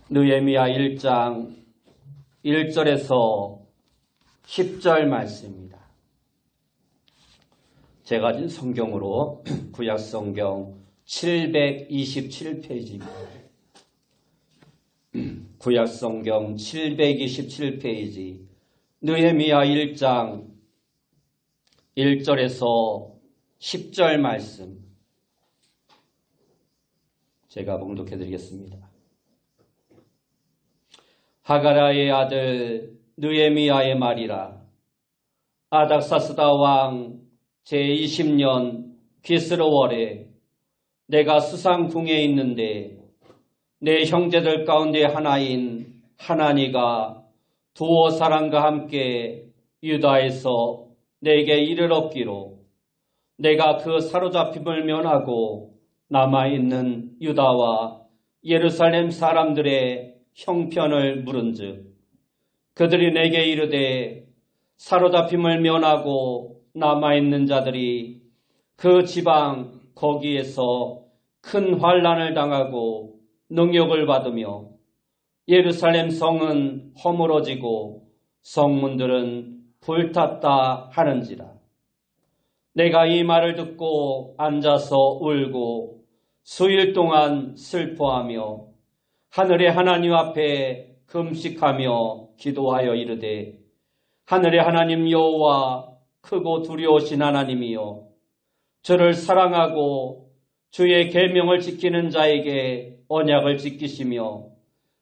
느헤미야 1장 1절에서 10절 말씀입니다. 제가 가진 성경으로 구약성경 727페이지입니다. 구약성경 727페이지 느헤미야 1장 1절에서 10절 말씀 제가 봉독해 드리겠습니다. 하가라의 아들 느헤미야의 말이라. 아닥사스다 왕 제20년 기스로월에 내가 수상궁에 있는데 내 형제들 가운데 하나인 하나니가 두어 사람과 함께 유다에서 내게 이르렀기로 내가 그 사로잡힘을 면하고 남아있는 유다와 예루살렘 사람들의 형편을 물은즉 그들이 내게 이르되 사로잡힘을 면하고 남아있는 자들이 그 지방 거기에서 큰 환난을 당하고 능욕을 받으며 예루살렘 성은 허물어지고 성문들은 불탔다 하는지라. 내가 이 말을 듣고 앉아서 울고 수일 동안 슬퍼하며 하늘의 하나님 앞에 금식하며 기도하여 이르되 하늘의 하나님 여호와 크고 두려우신 하나님이여 저를 사랑하고 주의 계명을 지키는 자에게 언약을 지키시며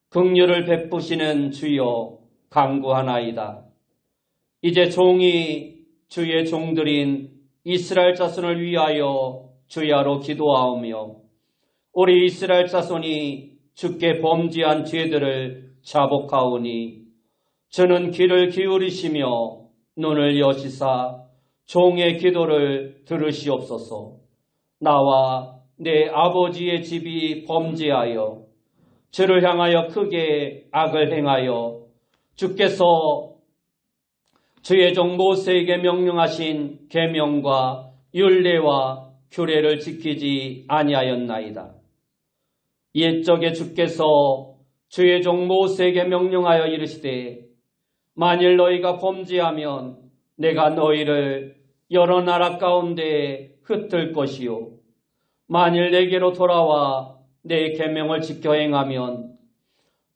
긍휼을 베푸시는 주여 간구하나이다. 이제 종이 주의 종들인 이스라엘 자손을 위하여 주야로 기도하오며 우리 이스라엘 자손이 주께 범죄한 죄들을 자복하오니 주는 귀를 기울이시며 눈을 여시사 종의 기도를 들으시옵소서. 나와 내 아버지의 집이 범죄하여 주를 향하여 크게 악을 행하여 주께서 주의 종 모세에게 명령하신 계명과 율례와 규례를 지키지 아니하였나이다. 옛적에 주께서 주의 종 모세에게 명령하여 이르시되 만일 너희가 범죄하면 내가 너희를 여러 나라 가운데 흩을 것이요 만일 내게로 돌아와 내 계명을 지켜 행하면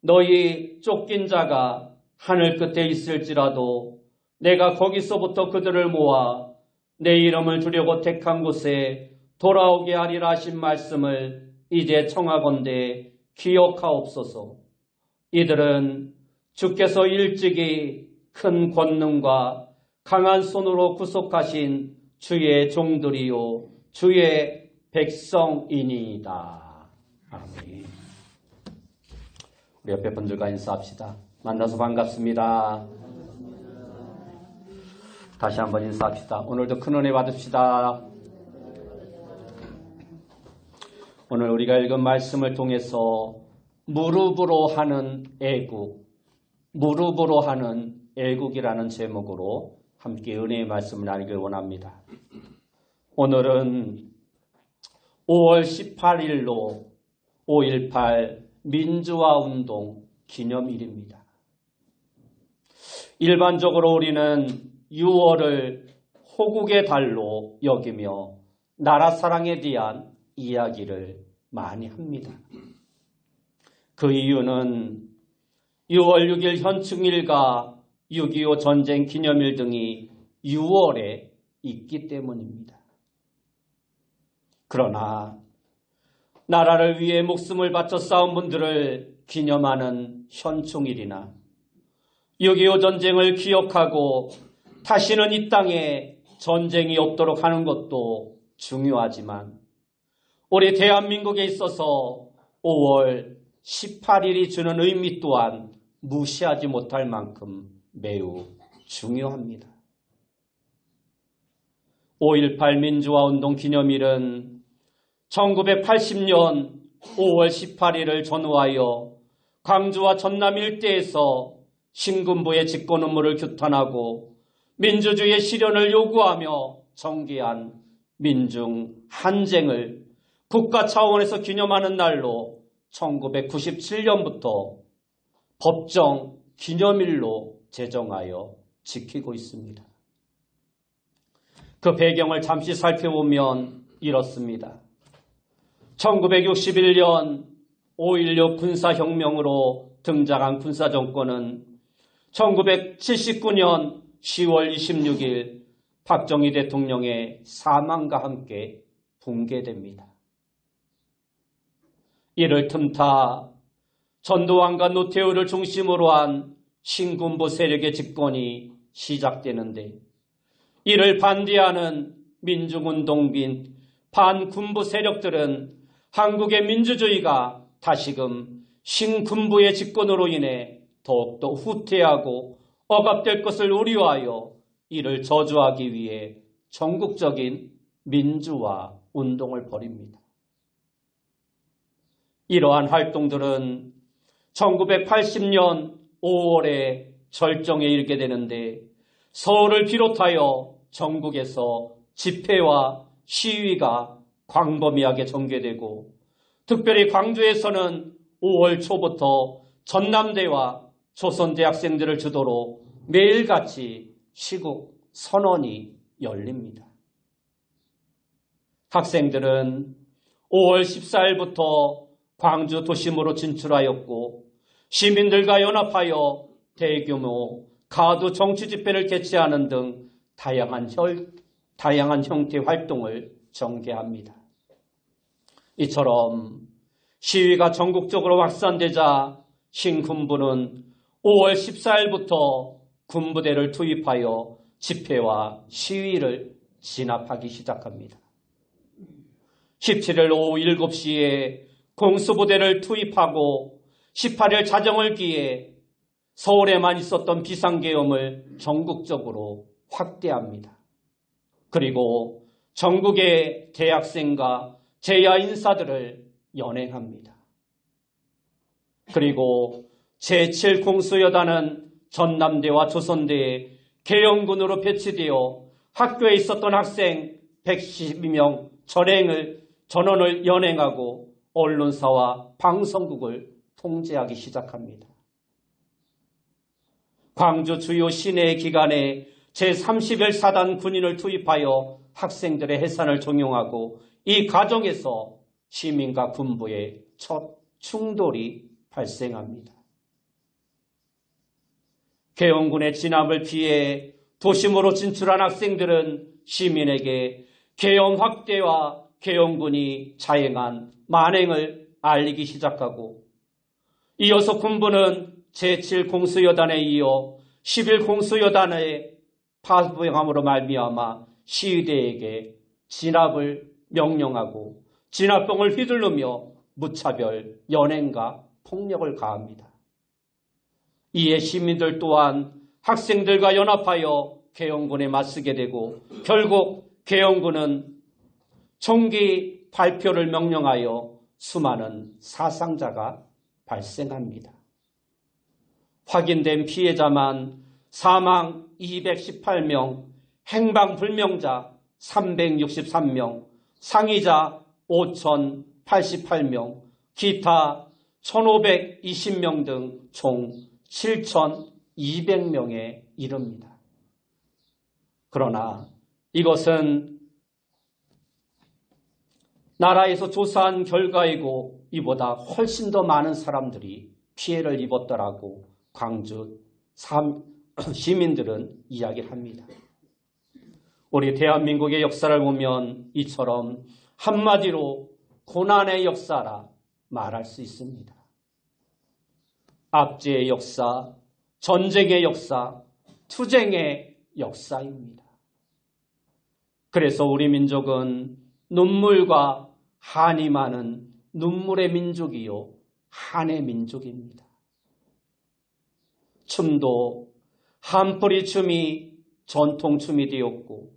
너희 쫓긴 자가 하늘 끝에 있을지라도 내가 거기서부터 그들을 모아 내 이름을 두려고 택한 곳에 돌아오게 하리라 하신 말씀을 이제 청하건대 기억하옵소서. 이들은 주께서 일찍이 큰 권능과 강한 손으로 구속하신 주의 종들이요 주의 백성이니이다. 아멘. 우리 옆에 분들과 인사합시다. 만나서 반갑습니다. 다시 한번 인사합시다. 오늘도 큰 은혜 받읍시다. 오늘 우리가 읽은 말씀을 통해서 무릎으로 하는 애국, 무릎으로 하는 애국이라는 제목으로 함께 은혜의 말씀을 나누길 원합니다. 오늘은 5월 18일로 5.18 민주화운동 기념일입니다. 일반적으로 우리는 6월을 호국의 달로 여기며 나라 사랑에 대한 이야기를 많이 합니다. 그 이유는 6월 6일 현충일과 6.25 전쟁 기념일 등이 6월에 있기 때문입니다. 그러나 나라를 위해 목숨을 바쳐 싸운 분들을 기념하는 현충일이나 6.25 전쟁을 기억하고 다시는 이 땅에 전쟁이 없도록 하는 것도 중요하지만 우리 대한민국에 있어서 5월 18일이 주는 의미 또한 무시하지 못할 만큼 매우 중요합니다. 5.18 민주화운동 기념일은 1980년 5월 18일을 전후하여 광주와 전남 일대에서 신군부의 집권 음모를 규탄하고 민주주의의 실현을 요구하며 전개한 민중 한쟁을 국가 차원에서 기념하는 날로 1997년부터 법정 기념일로 제정하여 지키고 있습니다. 그 배경을 잠시 살펴보면 이렇습니다. 1961년 5.16 군사혁명으로 등장한 군사정권은 1979년 10월 26일 박정희 대통령의 사망과 함께 붕괴됩니다. 이를 틈타 전두환과 노태우를 중심으로 한 신군부 세력의 집권이 시작되는데, 이를 반대하는 민중운동민 반군부 세력들은 한국의 민주주의가 다시금 신군부의 집권으로 인해 더욱더 후퇴하고 억압될 것을 우려하여 이를 저주하기 위해 전국적인 민주화 운동을 벌입니다. 이러한 활동들은 1980년 5월에 절정에 이르게 되는데, 서울을 비롯하여 전국에서 집회와 시위가 광범위하게 전개되고, 특별히 광주에서는 5월 초부터 전남대와 조선대 학생들을 주도로 매일같이 시국 선언이 열립니다. 학생들은 5월 14일부터 광주 도심으로 진출하였고, 시민들과 연합하여 대규모 가두 정치 집회를 개최하는 등 다양한 형태의 활동을 전개합니다. 이처럼 시위가 전국적으로 확산되자 신군부는 5월 14일부터 군부대를 투입하여 집회와 시위를 진압하기 시작합니다. 17일 오후 7시에 공수부대를 투입하고 18일 자정을 기해 서울에만 있었던 비상계엄을 전국적으로 확대합니다. 그리고 전국의 대학생과 재야 인사들을 연행합니다. 그리고 제7공수여단은 전남대와 조선대에 계엄군으로 배치되어 학교에 있었던 학생 112명 전원을 연행하고 언론사와 방송국을 통제하기 시작합니다. 광주 주요 시내 기간에 제31 사단 군인을 투입하여 학생들의 해산을 종용하고, 이 과정에서 시민과 군부의 첫 충돌이 발생합니다. 계엄군의 진압을 피해 도심으로 진출한 학생들은 시민에게 계엄 확대와 계엄군이 자행한 만행을 알리기 시작하고, 이어서 군부는 제7공수여단에 이어 11공수여단의 파병함으로 말미암아 시위대에게 진압을 명령하고 진압봉을 휘두르며 무차별 연행과 폭력을 가합니다. 이에 시민들 또한 학생들과 연합하여 계엄군에 맞서게 되고, 결국 계엄군은 총기 발표를 명령하여 수많은 사상자가 발생합니다. 확인된 피해자만 사망 218명, 행방불명자 363명, 상이자 5,088명, 기타 1,520명 등 총 7,200명에 이릅니다. 그러나 이것은 나라에서 조사한 결과이고, 이보다 훨씬 더 많은 사람들이 피해를 입었더라고 광주 시민들은 이야기합니다. 우리 대한민국의 역사를 보면 이처럼 한마디로 고난의 역사라 말할 수 있습니다. 압제의 역사, 전쟁의 역사, 투쟁의 역사입니다. 그래서 우리 민족은 눈물과 한이 많은 눈물의 민족이요 한의 민족입니다. 춤도 한풀이 춤이 전통춤이 되었고,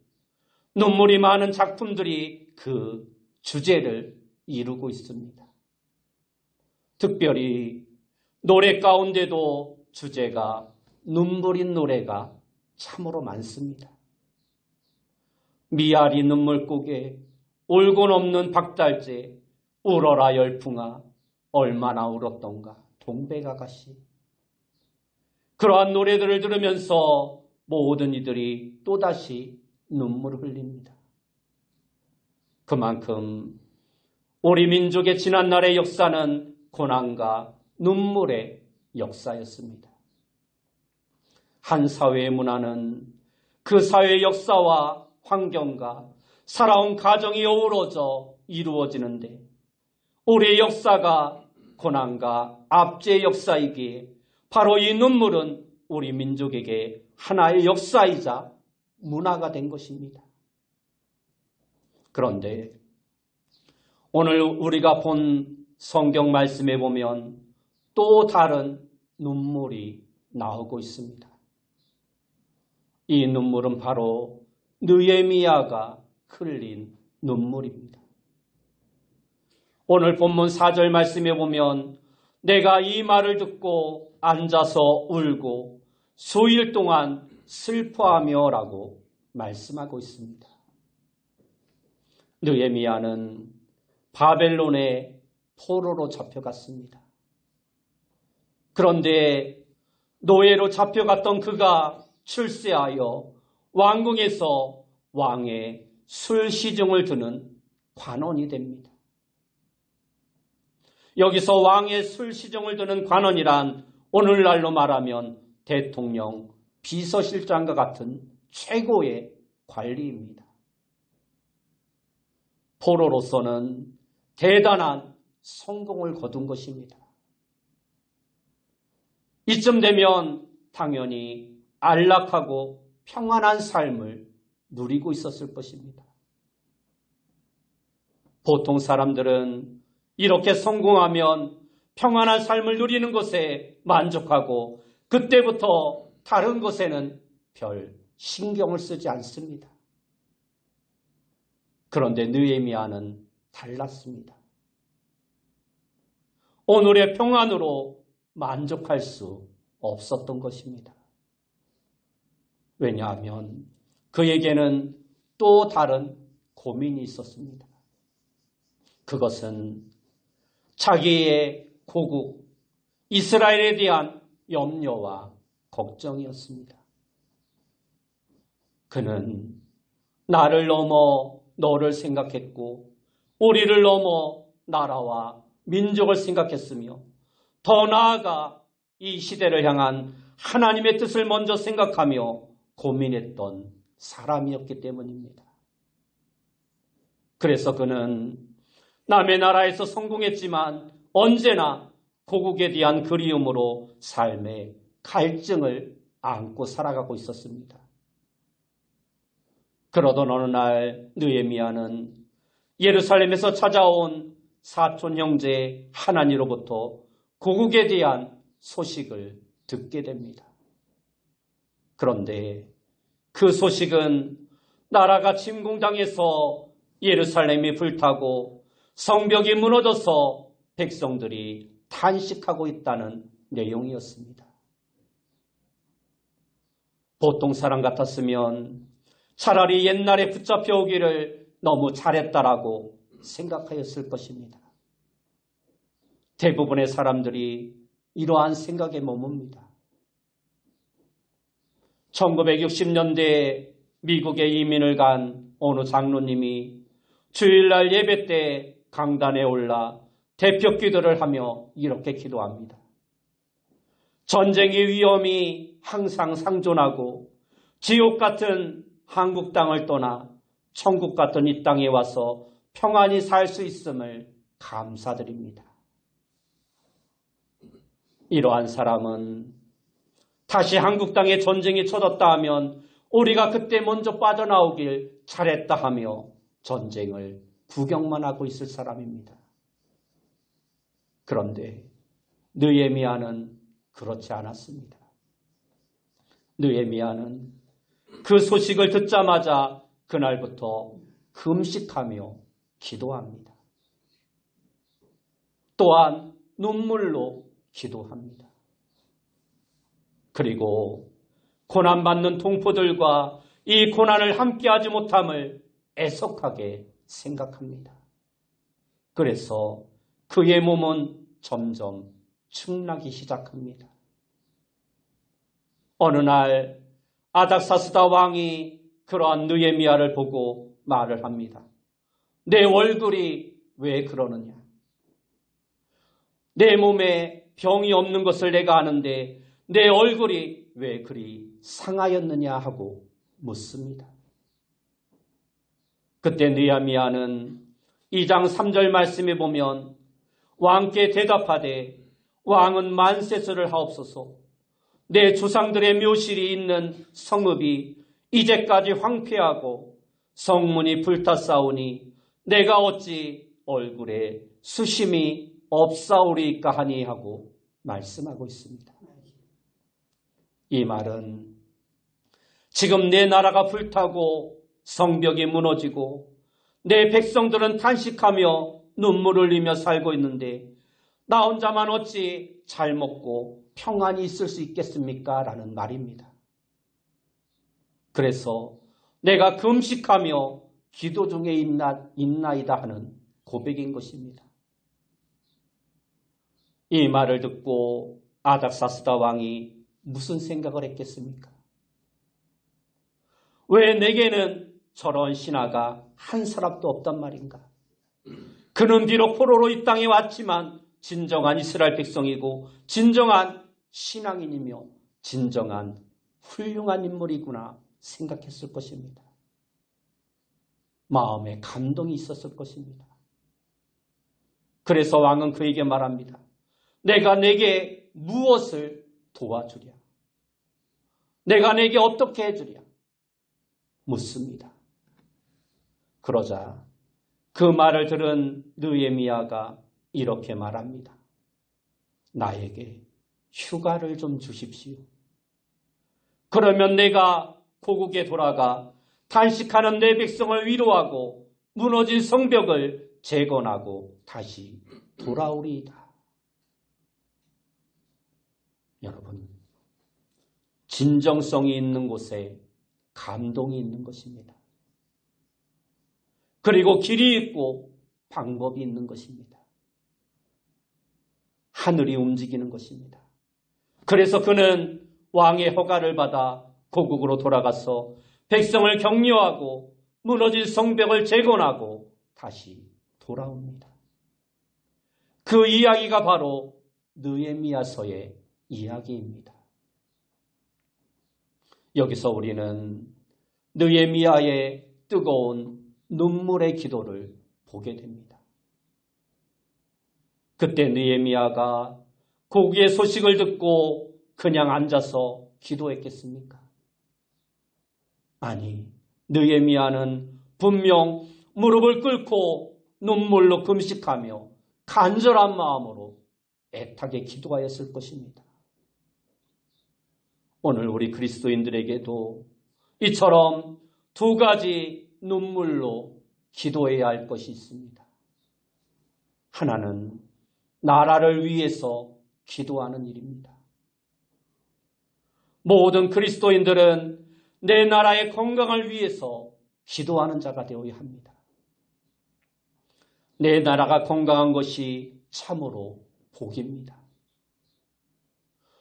눈물이 많은 작품들이 그 주제를 이루고 있습니다. 특별히 노래 가운데도 주제가 눈물인 노래가 참으로 많습니다. 미아리 눈물고개, 울고 넘는 박달재, 울어라 열풍아, 얼마나 울었던가. 동백아가씨. 그러한 노래들을 들으면서 모든 이들이 또다시 눈물을 흘립니다. 그만큼 우리 민족의 지난날의 역사는 고난과 눈물의 역사였습니다. 한 사회의 문화는 그 사회의 역사와 환경과 살아온 가정이 어우러져 이루어지는데 우리의 역사가 고난과 압제의 역사이기에 바로 이 눈물은 우리 민족에게 하나의 역사이자 문화가 된 것입니다. 그런데 오늘 우리가 본 성경 말씀에 보면 또 다른 눈물이 나오고 있습니다. 이 눈물은 바로 느헤미야가 흘린 눈물입니다. 오늘 본문 4절 말씀에 보면 내가 이 말을 듣고 앉아서 울고 수일 동안 슬퍼하며 라고 말씀하고 있습니다. 느헤미야는 바벨론의 포로로 잡혀갔습니다. 그런데 노예로 잡혀갔던 그가 출세하여 왕궁에서 왕의 술 시중을 드는 관원이 됩니다. 여기서 왕의 술 시중을 드는 관원이란 오늘날로 말하면 대통령, 비서실장과 같은 최고의 관리입니다. 포로로서는 대단한 성공을 거둔 것입니다. 이쯤 되면 당연히 안락하고 평안한 삶을 누리고 있었을 것입니다. 보통 사람들은 이렇게 성공하면 평안한 삶을 누리는 것에 만족하고 그때부터 다른 것에는 별 신경을 쓰지 않습니다. 그런데 느헤미야는 달랐습니다. 오늘의 평안으로 만족할 수 없었던 것입니다. 왜냐하면 그에게는 또 다른 고민이 있었습니다. 그것은 자기의 고국 이스라엘에 대한 염려와 걱정이었습니다. 그는 나를 넘어 너를 생각했고 우리를 넘어 나라와 민족을 생각했으며 더 나아가 이 시대를 향한 하나님의 뜻을 먼저 생각하며 고민했던 사람이었기 때문입니다. 그래서 그는 남의 나라에서 성공했지만 언제나 고국에 대한 그리움으로 삶의 갈증을 안고 살아가고 있었습니다. 그러던 어느 날 느헤미야는 예루살렘에서 찾아온 사촌 형제 하나니로부터 고국에 대한 소식을 듣게 됩니다. 그런데 그 소식은 나라가 침공당해서 예루살렘이 불타고 성벽이 무너져서 백성들이 탄식하고 있다는 내용이었습니다. 보통 사람 같았으면 차라리 옛날에 붙잡혀 오기를 너무 잘했다라고 생각하였을 것입니다. 대부분의 사람들이 이러한 생각에 머뭅니다. 1960년대에 미국에 이민을 간 어느 장로님이 주일날 예배 때 강단에 올라 대표 기도를 하며 이렇게 기도합니다. 전쟁의 위험이 항상 상존하고 지옥 같은 한국 땅을 떠나 천국 같은 이 땅에 와서 평안히 살 수 있음을 감사드립니다. 이러한 사람은 다시 한국 땅에 전쟁이 쳐졌다 하면 우리가 그때 먼저 빠져나오길 잘했다 하며 전쟁을 구경만 하고 있을 사람입니다. 그런데 느헤미야는 그렇지 않았습니다. 느헤미야는 그 소식을 듣자마자 그날부터 금식하며 기도합니다. 또한 눈물로 기도합니다. 그리고 고난받는 동포들과 이 고난을 함께하지 못함을 애석하게 생각합니다. 그래서 그의 몸은 점점 축나기 시작합니다. 어느 날 아닥사스다 왕이 그러한 느헤미야를 보고 말을 합니다. 내 얼굴이 왜 그러느냐? 내 몸에 병이 없는 것을 내가 아는데 내 얼굴이 왜 그리 상하였느냐 하고 묻습니다. 그때 느헤미야는 2장 3절 말씀에 보면 왕께 대답하되 왕은 만세스를 하옵소서. 내 조상들의 묘실이 있는 성읍이 이제까지 황폐하고 성문이 불탔사오니 내가 어찌 얼굴에 수심이 없사오리까 하니 하고 말씀하고 있습니다. 이 말은 지금 내 나라가 불타고 성벽이 무너지고 내 백성들은 탄식하며 눈물을 흘리며 살고 있는데 나 혼자만 어찌 잘 먹고 평안히 있을 수 있겠습니까? 라는 말입니다. 그래서 내가 금식하며 기도 중에 있나이다 하는 고백인 것입니다. 이 말을 듣고 아닥사스다 왕이 무슨 생각을 했겠습니까? 왜 내게는 저런 신하가 한 사람도 없단 말인가? 그는 비록 포로로 이 땅에 왔지만 진정한 이스라엘 백성이고 진정한 신앙인이며 진정한 훌륭한 인물이구나 생각했을 것입니다. 마음에 감동이 있었을 것입니다. 그래서 왕은 그에게 말합니다. 내가 내게 무엇을 도와주랴? 내가 내게 어떻게 해주랴? 묻습니다. 그러자 그 말을 들은 느헤미야가 이렇게 말합니다. 나에게 휴가를 좀 주십시오. 그러면 내가 고국에 돌아가 탄식하는 내 백성을 위로하고 무너진 성벽을 재건하고 다시 돌아오리이다. 여러분, 진정성이 있는 곳에 감동이 있는 것입니다. 그리고 길이 있고 방법이 있는 것입니다. 하늘이 움직이는 것입니다. 그래서 그는 왕의 허가를 받아 고국으로 돌아가서 백성을 격려하고 무너진 성벽을 재건하고 다시 돌아옵니다. 그 이야기가 바로 느헤미야서의 이야기입니다. 여기서 우리는 느헤미야의 뜨거운 눈물의 기도를 보게 됩니다. 그때 느헤미야가 고국의 소식을 듣고 그냥 앉아서 기도했겠습니까? 아니, 느헤미야는 분명 무릎을 꿇고 눈물로 금식하며 간절한 마음으로 애타게 기도하였을 것입니다. 오늘 우리 그리스도인들에게도 이처럼 두 가지 눈물로 기도해야 할 것이 있습니다. 하나는 나라를 위해서 기도하는 일입니다. 모든 그리스도인들은 내 나라의 건강을 위해서 기도하는 자가 되어야 합니다. 내 나라가 건강한 것이 참으로 복입니다.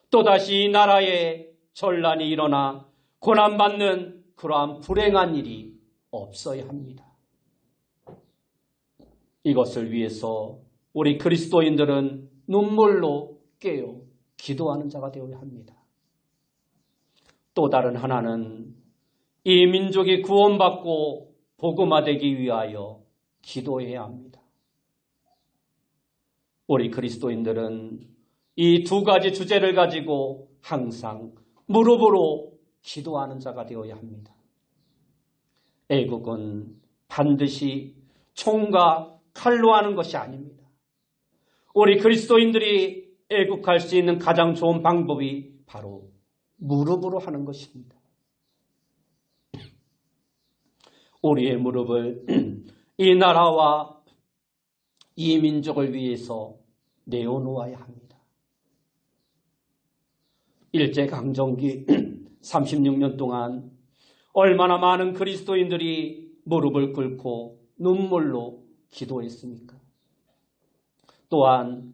또다시 이 나라에 전란이 일어나 고난받는 그러한 불행한 일이 없어야 합니다. 이것을 위해서 우리 그리스도인들은 눈물로 깨어 기도하는 자가 되어야 합니다. 또 다른 하나는 이 민족이 구원받고 복음화되기 위하여 기도해야 합니다. 우리 그리스도인들은 이 두 가지 주제를 가지고 항상 무릎으로 기도하는 자가 되어야 합니다. 애국은 반드시 총과 칼로 하는 것이 아닙니다. 우리 그리스도인들이 애국할 수 있는 가장 좋은 방법이 바로 무릎으로 하는 것입니다. 우리의 무릎을 이 나라와 이 민족을 위해서 내어놓아야 합니다. 일제강점기 36년 동안 얼마나 많은 그리스도인들이 무릎을 꿇고 눈물로 기도했습니까? 또한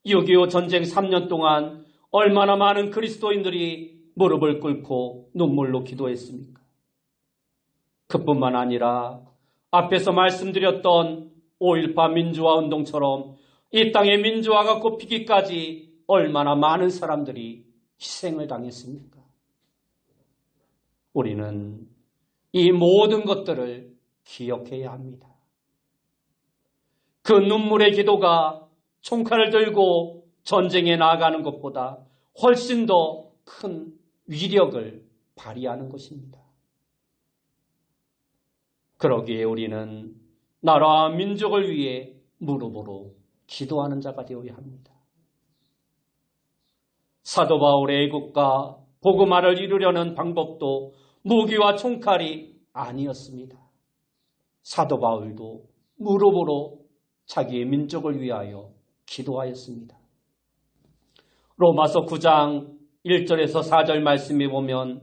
6.25 전쟁 3년 동안 얼마나 많은 그리스도인들이 무릎을 꿇고 눈물로 기도했습니까? 그뿐만 아니라 앞에서 말씀드렸던 5.18 민주화 운동처럼 이 땅의 민주화가 꼽히기까지 얼마나 많은 사람들이 희생을 당했습니까? 우리는 이 모든 것들을 기억해야 합니다. 그 눈물의 기도가 총칼을 들고 전쟁에 나아가는 것보다 훨씬 더 큰 위력을 발휘하는 것입니다. 그러기에 우리는 나라와 민족을 위해 무릎으로 기도하는 자가 되어야 합니다. 사도 바울의 애국과 복음화를 이루려는 방법도 무기와 총칼이 아니었습니다. 사도 바울도 무릎으로 자기의 민족을 위하여 기도하였습니다. 로마서 9장 1절에서 4절 말씀에 보면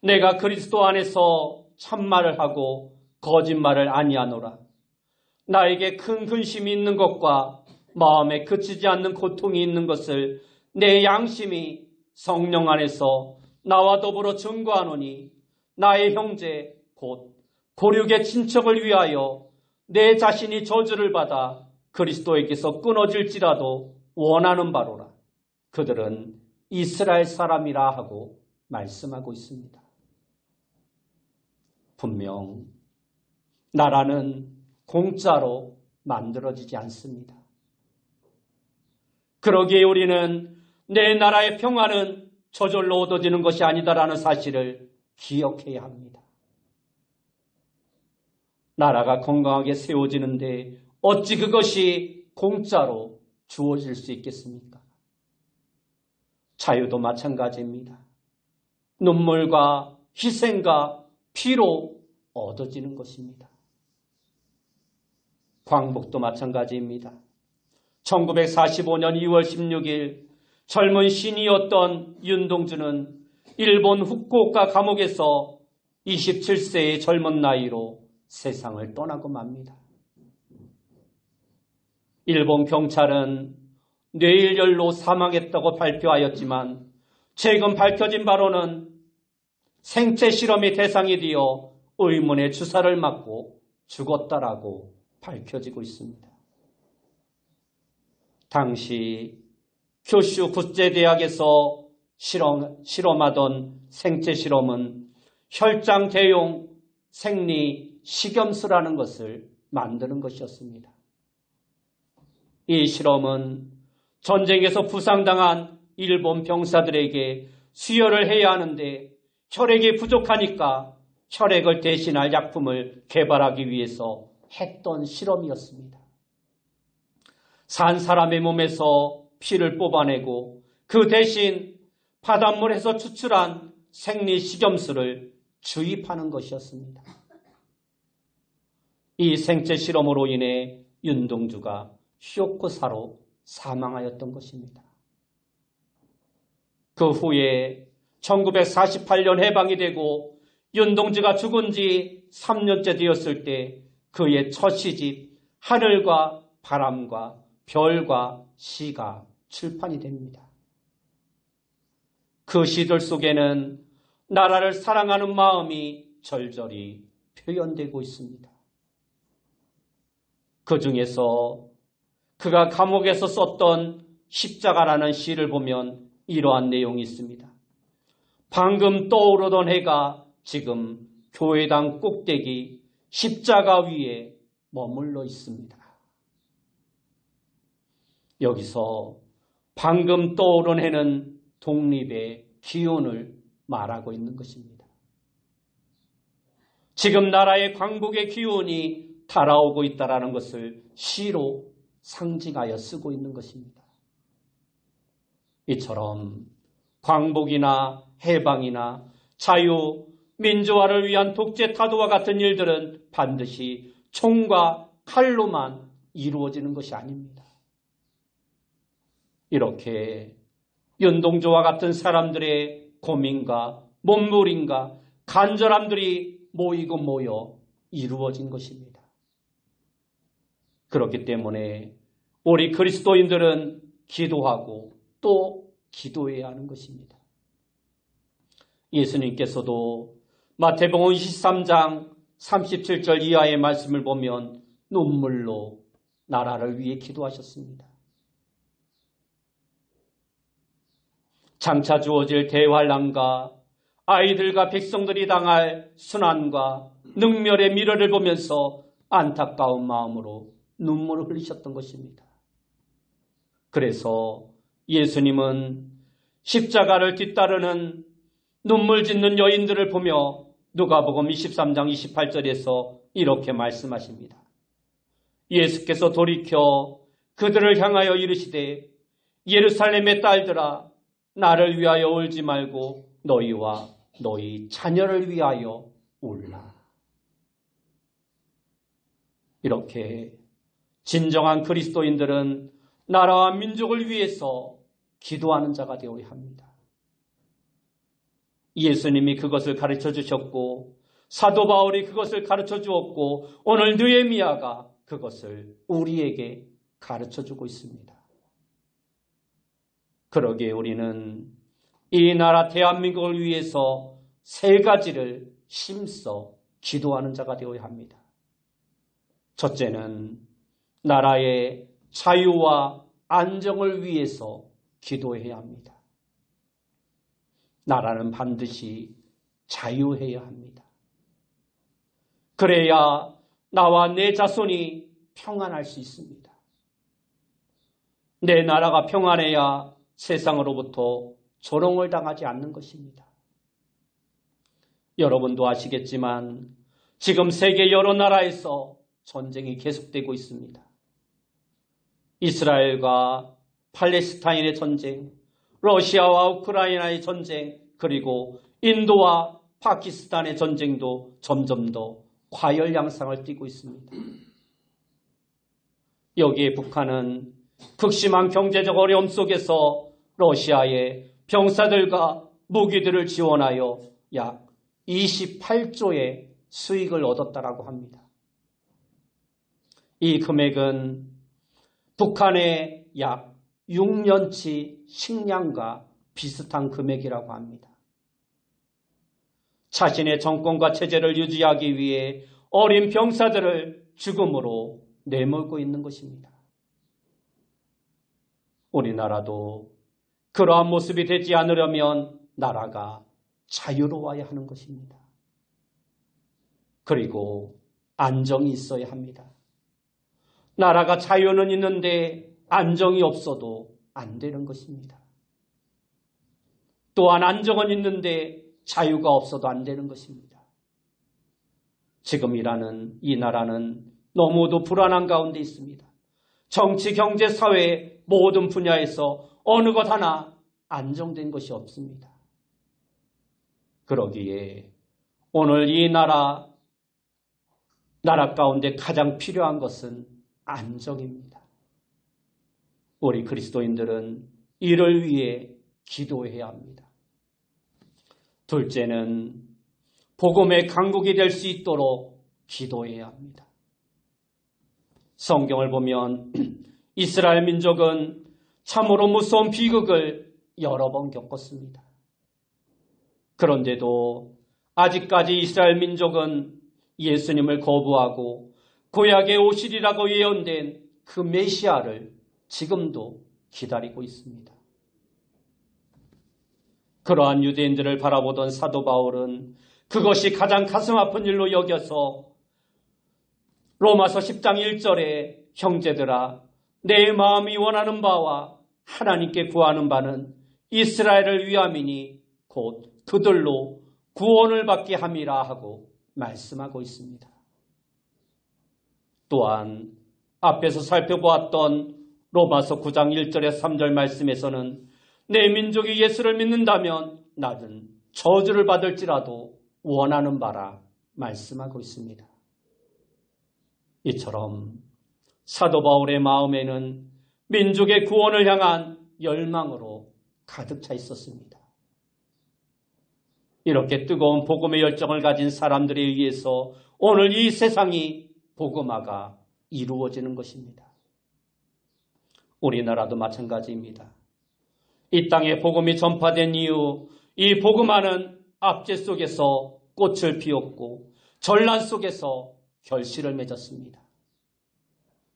내가 그리스도 안에서 참말을 하고 거짓말을 아니하노라. 나에게 큰 근심이 있는 것과 마음에 그치지 않는 고통이 있는 것을 내 양심이 성령 안에서 나와 더불어 증거하노니 나의 형제 곧 고륙의 친척을 위하여 내 자신이 저주를 받아 그리스도에게서 끊어질지라도 원하는 바로라. 그들은 이스라엘 사람이라 하고 말씀하고 있습니다. 분명 나라는 공짜로 만들어지지 않습니다. 그러기에 우리는 내 나라의 평화는 저절로 얻어지는 것이 아니다라는 사실을 기억해야 합니다. 나라가 건강하게 세워지는데 어찌 그것이 공짜로 주어질 수 있겠습니까? 자유도 마찬가지입니다. 눈물과 희생과 피로 얻어지는 것입니다. 광복도 마찬가지입니다. 1945년 2월 16일 젊은 신이었던 윤동주는 일본 후쿠오카 감옥에서 27세의 젊은 나이로 세상을 떠나고 맙니다. 일본 경찰은 뇌일열로 사망했다고 발표하였지만 최근 밝혀진 바로는 생체 실험의 대상이 되어 의문의 주사를 맞고 죽었다라고 밝혀지고 있습니다. 당시 규슈 국제대학에서 실험하던 생체 실험은 혈장 대용 생리 식염수라는 것을 만드는 것이었습니다. 이 실험은 전쟁에서 부상당한 일본 병사들에게 수혈을 해야 하는데 혈액이 부족하니까 혈액을 대신할 약품을 개발하기 위해서 했던 실험이었습니다. 산 사람의 몸에서 피를 뽑아내고 그 대신 바닷물에서 추출한 생리식염수를 주입하는 것이었습니다. 이 생체 실험으로 인해 윤동주가 쇼크사로 사망하였던 것입니다. 그 후에 1948년 해방이 되고 윤동주가 죽은 지 3년째 되었을 때 그의 첫 시집 하늘과 바람과 별과 시가 출판이 됩니다. 그 시들 속에는 나라를 사랑하는 마음이 절절히 표현되고 있습니다. 그 중에서 그가 감옥에서 썼던 십자가라는 시를 보면 이러한 내용이 있습니다. 방금 떠오르던 해가 지금 교회당 꼭대기 십자가 위에 머물러 있습니다. 여기서 방금 떠오른 해는 독립의 기운을 말하고 있는 것입니다. 지금 나라의 광복의 기운이 달아오고 있다는 것을 시로 상징하여 쓰고 있는 것입니다. 이처럼 광복이나 해방이나 자유, 민주화를 위한 독재 타도와 같은 일들은 반드시 총과 칼로만 이루어지는 것이 아닙니다. 이렇게 윤동주와 같은 사람들의 고민과 몸부림과 간절함들이 모이고 모여 이루어진 것입니다. 그렇기 때문에 우리 그리스도인들은 기도하고 또 기도해야 하는 것입니다. 예수님께서도 마태복음 23장 37절 이하의 말씀을 보면 눈물로 나라를 위해 기도하셨습니다. 장차 주어질 대환란과 아이들과 백성들이 당할 순환과 능멸의 미래를 보면서 안타까운 마음으로 눈물을 흘리셨던 것입니다. 그래서 예수님은 십자가를 뒤따르는 눈물 짓는 여인들을 보며 누가복음 23장 28절에서 이렇게 말씀하십니다. 예수께서 돌이켜 그들을 향하여 이르시되 예루살렘의 딸들아 나를 위하여 울지 말고 너희와 너희 자녀를 위하여 울라. 이렇게 진정한 그리스도인들은 나라와 민족을 위해서 기도하는 자가 되어야 합니다. 예수님이 그것을 가르쳐 주셨고 사도 바울이 그것을 가르쳐 주었고 오늘 느헤미야가 그것을 우리에게 가르쳐 주고 있습니다. 그러기에 우리는 이 나라 대한민국을 위해서 세 가지를 힘써 기도하는 자가 되어야 합니다. 첫째는 나라의 자유와 안정을 위해서 기도해야 합니다. 나라는 반드시 자유해야 합니다. 그래야 나와 내 자손이 평안할 수 있습니다. 내 나라가 평안해야 세상으로부터 조롱을 당하지 않는 것입니다. 여러분도 아시겠지만 지금 세계 여러 나라에서 전쟁이 계속되고 있습니다. 이스라엘과 팔레스타인의 전쟁, 러시아와 우크라이나의 전쟁, 그리고 인도와 파키스탄의 전쟁도 점점 더 과열 양상을 띠고 있습니다. 여기에 북한은 극심한 경제적 어려움 속에서 러시아의 병사들과 무기들을 지원하여 약 28조의 수익을 얻었다라고 합니다. 이 금액은 북한의 약 6년치 식량과 비슷한 금액이라고 합니다. 자신의 정권과 체제를 유지하기 위해 어린 병사들을 죽음으로 내몰고 있는 것입니다. 우리나라도 그러한 모습이 되지 않으려면 나라가 자유로워야 하는 것입니다. 그리고 안정이 있어야 합니다. 나라가 자유는 있는데 안정이 없어도 안 되는 것입니다. 또한 안정은 있는데 자유가 없어도 안 되는 것입니다. 지금이라는 이 나라는 너무도 불안한 가운데 있습니다. 정치, 경제, 사회 모든 분야에서 어느 것 하나 안정된 것이 없습니다. 그러기에 오늘 이 나라 가운데 가장 필요한 것은 안정입니다. 우리 그리스도인들은 이를 위해 기도해야 합니다. 둘째는 복음의 강국이 될 수 있도록 기도해야 합니다. 성경을 보면 이스라엘 민족은 참으로 무서운 비극을 여러 번 겪었습니다. 그런데도 아직까지 이스라엘 민족은 예수님을 거부하고 구약에 오시리라고 예언된 그 메시아를 지금도 기다리고 있습니다. 그러한 유대인들을 바라보던 사도 바울은 그것이 가장 가슴 아픈 일로 여겨서 로마서 10장 1절에 형제들아 내 마음이 원하는 바와 하나님께 구하는 바는 이스라엘을 위함이니 곧 그들로 구원을 받게 함이라 하고 말씀하고 있습니다. 또한 앞에서 살펴보았던 로마서 9장 1절에 3절 말씀에서는 내 민족이 예수를 믿는다면 나는 저주를 받을지라도 원하는 바라 말씀하고 있습니다. 이처럼 사도 바울의 마음에는 민족의 구원을 향한 열망으로 가득 차 있었습니다. 이렇게 뜨거운 복음의 열정을 가진 사람들에 의해서 오늘 이 세상이 복음화가 이루어지는 것입니다. 우리나라도 마찬가지입니다. 이 땅에 복음이 전파된 이후 이 복음화는 압제 속에서 꽃을 피웠고 전란 속에서 결실을 맺었습니다.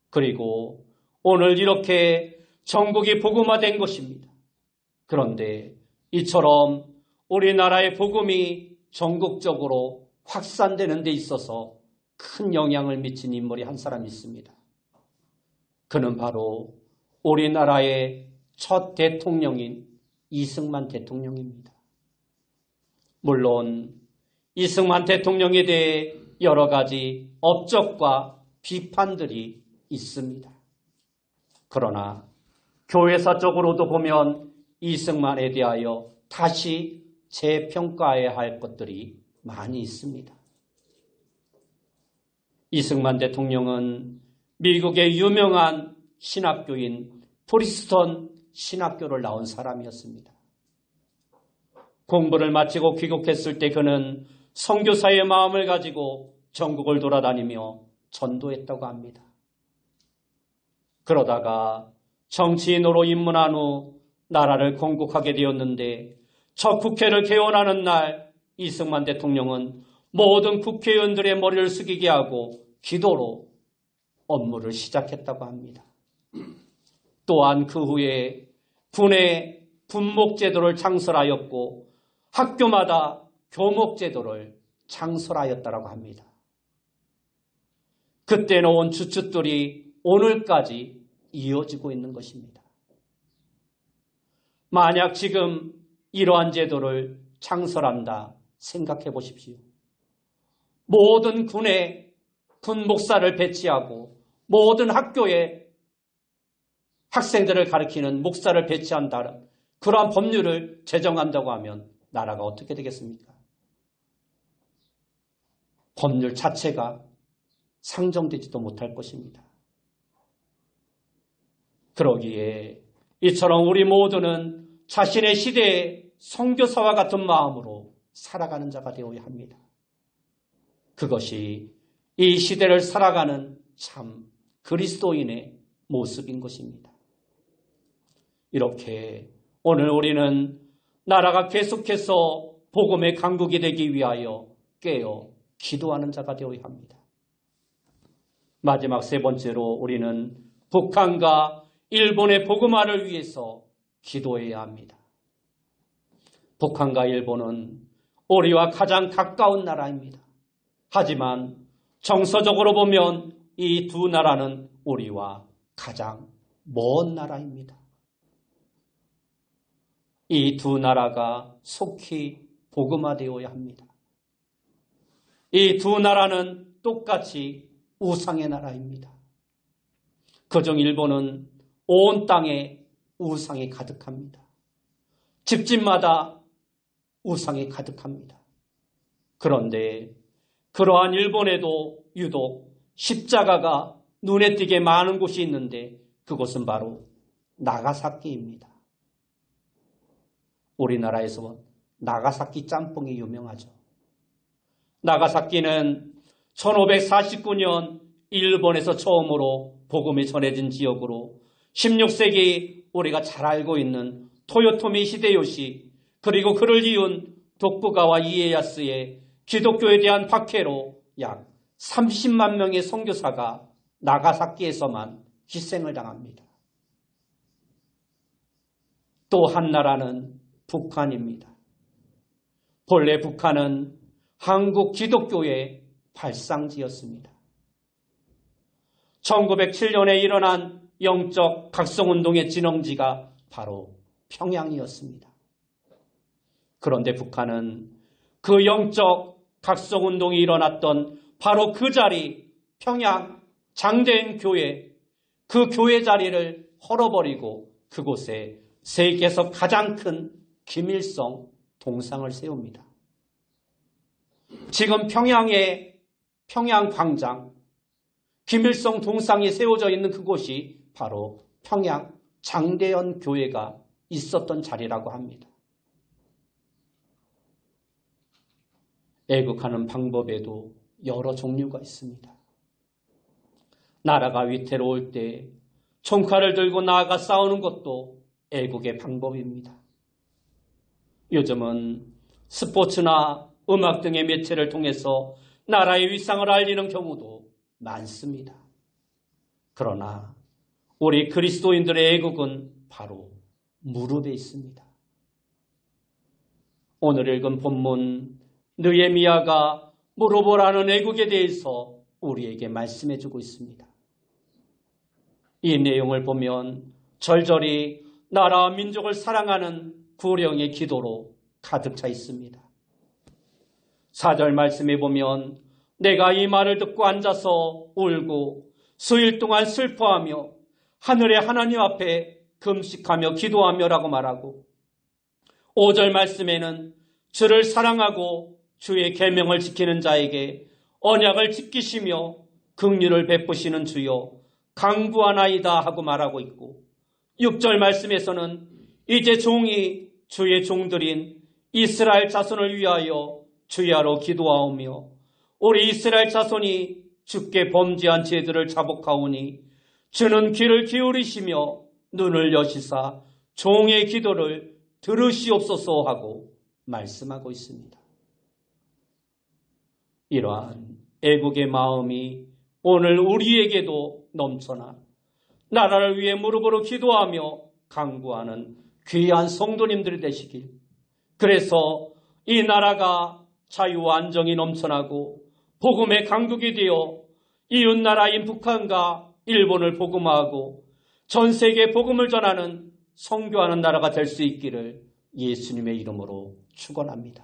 그리고 오늘 이렇게 전국이 복음화된 것입니다. 그런데 이처럼 우리나라의 복음이 전국적으로 확산되는 데 있어서 큰 영향을 미친 인물이 한 사람 있습니다. 그는 바로 우리나라의 첫 대통령인 이승만 대통령입니다. 물론 이승만 대통령에 대해 여러 가지 업적과 비판들이 있습니다. 그러나 교회사적으로도 보면 이승만에 대하여 다시 재평가해야 할 것들이 많이 있습니다. 이승만 대통령은 미국의 유명한 신학교인 프리스턴 신학교를 나온 사람이었습니다. 공부를 마치고 귀국했을 때 그는 선교사의 마음을 가지고 전국을 돌아다니며 전도했다고 합니다. 그러다가 정치인으로 입문한 후 나라를 건국하게 되었는데 첫 국회를 개원하는 날 이승만 대통령은 모든 국회의원들의 머리를 숙이게 하고 기도로 업무를 시작했다고 합니다. 또한 그 후에 군의 군목제도를 창설하였고 학교마다 교목제도를 창설하였다고 합니다. 그때 놓은 주춧돌이 오늘까지 이어지고 있는 것입니다. 만약 지금 이러한 제도를 창설한다 생각해 보십시오. 모든 군에 군 목사를 배치하고 모든 학교에 학생들을 가르치는 목사를 배치한다는 그러한 법률을 제정한다고 하면 나라가 어떻게 되겠습니까? 법률 자체가 상정되지도 못할 것입니다. 그러기에 이처럼 우리 모두는 자신의 시대의 선교사와 같은 마음으로 살아가는 자가 되어야 합니다. 그것이 이 시대를 살아가는 참 그리스도인의 모습인 것입니다. 이렇게 오늘 우리는 나라가 계속해서 복음의 강국이 되기 위하여 깨어 기도하는 자가 되어야 합니다. 마지막 세 번째로 우리는 북한과 일본의 복음화를 위해서 기도해야 합니다. 북한과 일본은 우리와 가장 가까운 나라입니다. 하지만 정서적으로 보면 이 두 나라는 우리와 가장 먼 나라입니다. 이 두 나라가 속히 복음화되어야 합니다. 이 두 나라는 똑같이 우상의 나라입니다. 그중 일본은 온 땅에 우상이 가득합니다. 집집마다 우상이 가득합니다. 그런데 그러한 일본에도 유독 십자가가 눈에 띄게 많은 곳이 있는데 그곳은 바로 나가사키입니다. 우리나라에서 나가사키 짬뽕이 유명하죠. 나가사키는 1549년 일본에서 처음으로 복음이 전해진 지역으로 16세기 우리가 잘 알고 있는 토요토미 히데요시 그리고 그를 이은 도쿠가와 이에야스의 기독교에 대한 박해로 약 30만 명의 선교사가 나가사키에서만 희생을 당합니다. 또 한 나라는 북한입니다. 본래 북한은 한국 기독교의 발상지였습니다. 1907년에 일어난 영적 각성운동의 진흥지가 바로 평양이었습니다. 그런데 북한은 그 영적 각성운동이 일어났던 바로 그 자리 평양 장대인 교회 그 교회 자리를 헐어버리고 그곳에 세계에서 가장 큰 김일성 동상을 세웁니다. 지금 평양의 평양광장 김일성 동상이 세워져 있는 그곳이 바로 평양 장대현 교회가 있었던 자리라고 합니다. 애국하는 방법에도 여러 종류가 있습니다. 나라가 위태로울 때 총칼을 들고 나아가 싸우는 것도 애국의 방법입니다. 요즘은 스포츠나 음악 등의 매체를 통해서 나라의 위상을 알리는 경우도 많습니다. 그러나 우리 그리스도인들의 애국은 바로 무릎에 있습니다. 오늘 읽은 본문 느헤미야가 무릎을 애국에 대해서 우리에게 말씀해주고 있습니다. 이 내용을 보면 절절히 나라와 민족을 사랑하는 구령의 기도로 가득 차 있습니다. 4절 말씀에 보면 내가 이 말을 듣고 앉아서 울고 수일 동안 슬퍼하며 하늘의 하나님 앞에 금식하며 기도하며라고 말하고 5절 말씀에는 주를 사랑하고 주의 계명을 지키는 자에게 언약을 지키시며 긍휼을 베푸시는 주여 간구하나이다 하고 말하고 있고 6절 말씀에서는 이제 종이 주의 종들인 이스라엘 자손을 위하여 주야로 기도하오며 우리 이스라엘 자손이 주께 범죄한 죄들을 자복하오니 주는 귀를 기울이시며 눈을 여시사 종의 기도를 들으시옵소서 하고 말씀하고 있습니다. 이러한 애국의 마음이 오늘 우리에게도 넘쳐나 나라를 위해 무릎으로 기도하며 간구하는 귀한 성도님들이 되시길, 그래서 이 나라가 자유와 안정이 넘쳐나고 복음의 강국이 되어 이웃나라인 북한과 일본을 복음화하고 전 세계에 복음을 전하는 선교하는 나라가 될 수 있기를 예수님의 이름으로 축원합니다.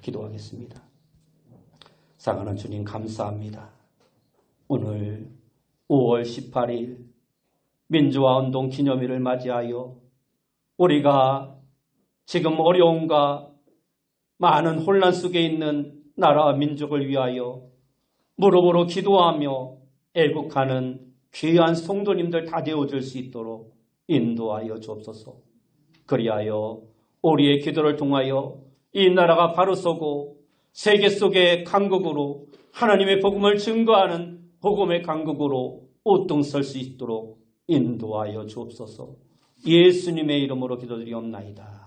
기도하겠습니다. 사랑하는 주님, 감사합니다. 오늘 5월 18일 민주화운동 기념일을 맞이하여 우리가 지금 어려움과 많은 혼란 속에 있는 나라와 민족을 위하여 무릎으로 기도하며 애국하는 귀한 성도님들 다 되어줄 수 있도록 인도하여 주옵소서. 그리하여 우리의 기도를 통하여 이 나라가 바로 서고 세계 속의 강국으로 하나님의 복음을 증거하는 복음의 강국으로 우뚝 설 수 있도록 인도하여 주옵소서. 예수님의 이름으로 기도드리옵나이다.